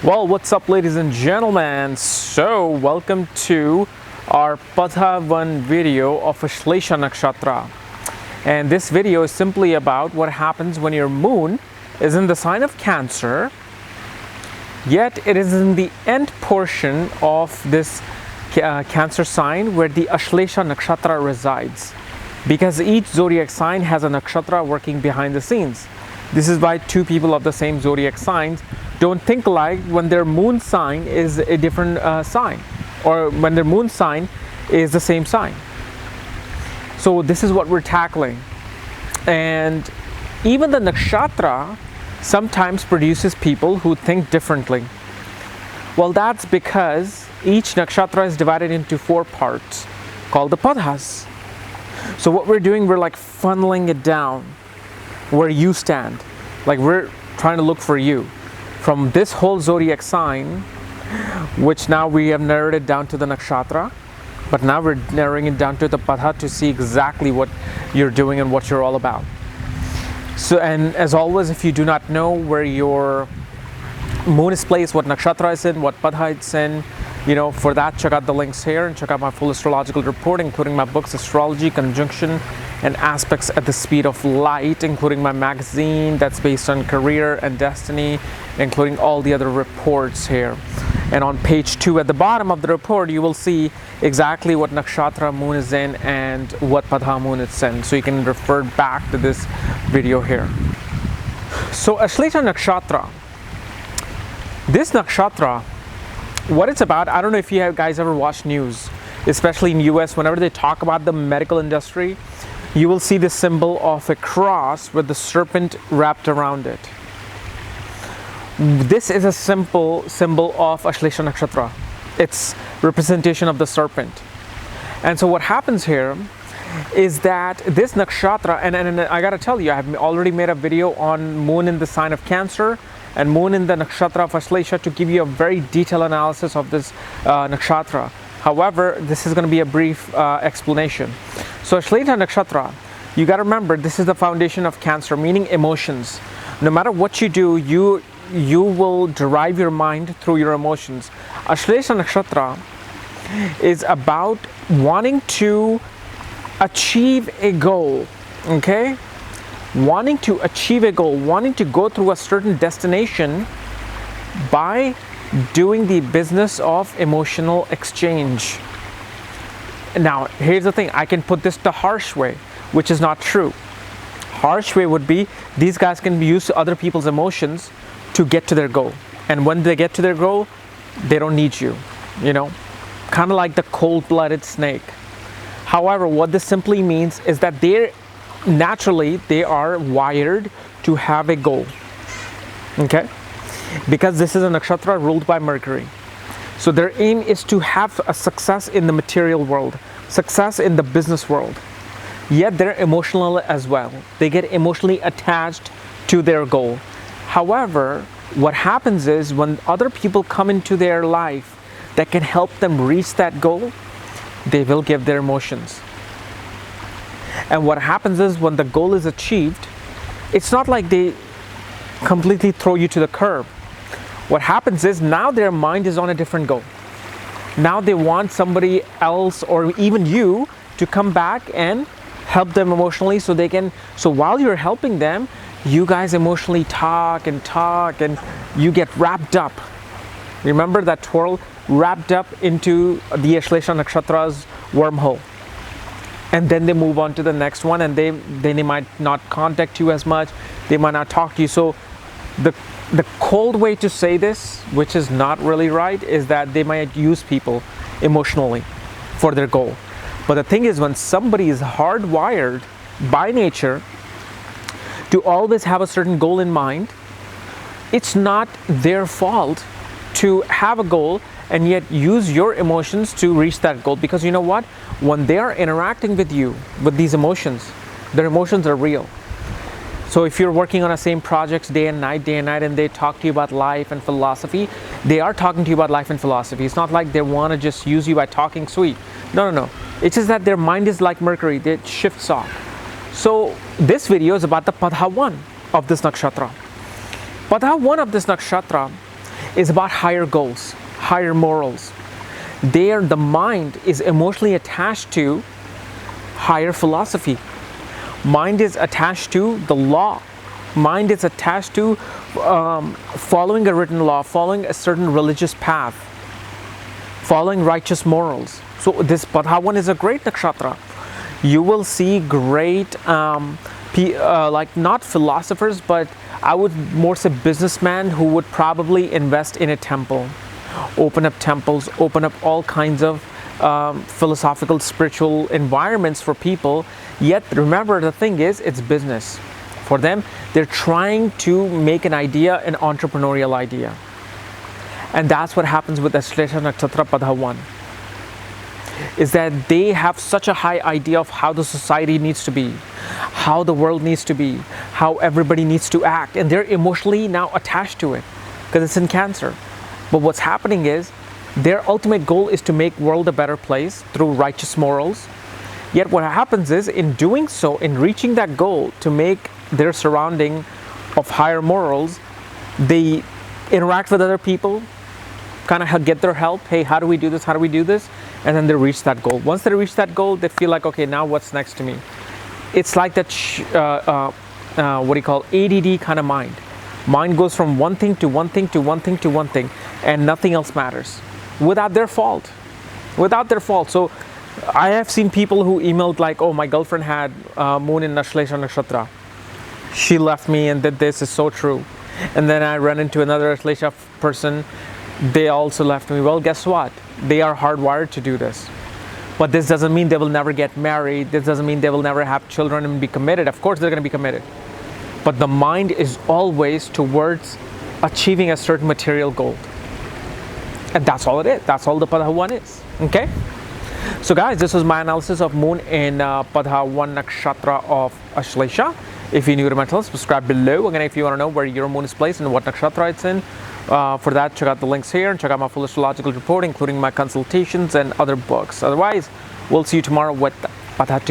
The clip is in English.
Well, what's up, ladies and gentlemen? So, welcome to our Patha 1 video of Ashlesha Nakshatra. And this video is simply about what happens when your moon is in the sign of Cancer, yet it is in the end portion of this Cancer sign where the Ashlesha Nakshatra resides. Because each zodiac sign has a Nakshatra working behind the scenes. This is why two people of the same zodiac signs don't think alike when their moon sign is a different sign, or when their moon sign is the same sign. So this is what we're tackling. And even the nakshatra sometimes produces people who think differently. Well, that's because each nakshatra is divided into 4 parts called the padhas. So what we're doing, we're like funneling it down where you stand. Like we're trying to look for you from this whole zodiac sign, which now we have narrowed it down to the nakshatra, but now we're narrowing it down to the padha to see exactly what you're doing and what you're all about. So, and as always, if you do not know where your moon is placed, what nakshatra is in, what padha it's in, for that, check out the links here and check out my full astrological report, including my books, Astrology, Conjunction, and Aspects at the Speed of Light, including my magazine that's based on career and destiny, including all the other reports here. And on page 2 at the bottom of the report, you will see exactly what nakshatra moon is in and what padha moon it's in. So you can refer back to this video here. So Ashlesha Nakshatra, this nakshatra, what it's about, I don't know if you guys ever watched news, especially in US, whenever they talk about the medical industry, you will see the symbol of a cross with the serpent wrapped around it. This is a simple symbol of Ashlesha Nakshatra. It's representation of the serpent. And so what happens here is that this nakshatra, and I gotta tell you, I have already made a video on moon in the sign of Cancer and moon in the nakshatra of Ashlesha to give you a very detailed analysis of this nakshatra. However, this is going to be a brief explanation. So Ashlesha Nakshatra, you got to remember, this is the foundation of Cancer, meaning emotions. No matter what you do, you will derive your mind through your emotions. Ashlesha Nakshatra is about wanting to achieve a goal, okay? Wanting to achieve a goal, wanting to go through a certain destination by doing the business of emotional exchange. Now, here's the thing, I can put this the harsh way, which is not true. Harsh way would be, these guys can use other people's emotions to get to their goal. And when they get to their goal, they don't need you, kind of like the cold-blooded snake. However, what this simply means is that naturally, they are wired to have a goal, okay? Because this is a nakshatra ruled by Mercury. So their aim is to have a success in the material world, success in the business world. Yet they're emotional as well. They get emotionally attached to their goal. However, what happens is when other people come into their life that can help them reach that goal, they will give their emotions. And what happens is when the goal is achieved, it's not like they completely throw you to the curb. What happens is now their mind is on a different goal. Now they want somebody else or even you to come back and help them emotionally so while you're helping them, you guys emotionally talk and you get wrapped up. Remember that twirl? Wrapped up into the Ashlesha Nakshatra's wormhole. And then they move on to the next one, and they might not contact you as much, they might not talk to you. So the cold way to say this, which is not really right, is that they might use people emotionally for their goal. But the thing is, when somebody is hardwired by nature to always have a certain goal in mind, it's not their fault to have a goal and yet use your emotions to reach that goal. Because you know what? When they are interacting with you with these emotions, their emotions are real. So if you're working on the same projects day and night, and they talk to you about life and philosophy, they are talking to you about life and philosophy. It's not like they want to just use you by talking sweet. No. It's just that their mind is like Mercury. It shifts off. So this video is about the Padha 1 of this nakshatra. Padha 1 of this nakshatra is about higher goals, higher morals. There, the mind is emotionally attached to higher philosophy. Mind is attached to the law. Mind is attached to following a written law, following a certain religious path, following righteous morals. So this Padha1 is a great nakshatra. You will see great, like not philosophers, but I would more say businessmen who would probably invest in a temple, open up temples, open up all kinds of philosophical, spiritual environments for people. Yet remember, the thing is, it's business. For them, they're trying to make an idea, an entrepreneurial idea. And that's what happens with Ashlesha Nakshatra Padha1. Is that they have such a high idea of how the society needs to be, how the world needs to be, how everybody needs to act, and they're emotionally now attached to it because it's in Cancer. But what's happening is their ultimate goal is to make world a better place through righteous morals. Yet what happens is, in doing so, in reaching that goal to make their surrounding of higher morals, they interact with other people, kind of get their help. Hey, how do we do this? How do we do this? And then they reach that goal. Once they reach that goal, they feel like, okay, now what's next to me? It's like that, what do you call, ADD kind of mind. Mind goes from one thing to one thing to one thing to one thing, and nothing else matters without their fault. Without their fault. So I have seen people who emailed like, oh, my girlfriend had moon in Ashlesha Nakshatra. She left me and did this. Is so true. And then I ran into another Ashlesha person. They also left me. Well, guess what? They are hardwired to do this. But this doesn't mean they will never get married. This doesn't mean they will never have children and be committed. Of course, they're going to be committed. But the mind is always towards achieving a certain material goal. And that's all it is. That's all the Padha1 is. Okay? So guys, this was my analysis of moon in Padha1 Nakshatra of Ashlesha. If you're new to my channel, subscribe below. Again, if you want to know where your moon is placed and what nakshatra it's in, for that, check out the links here and check out my full astrological report, including my consultations and other books. Otherwise, we'll see you tomorrow with Padha2.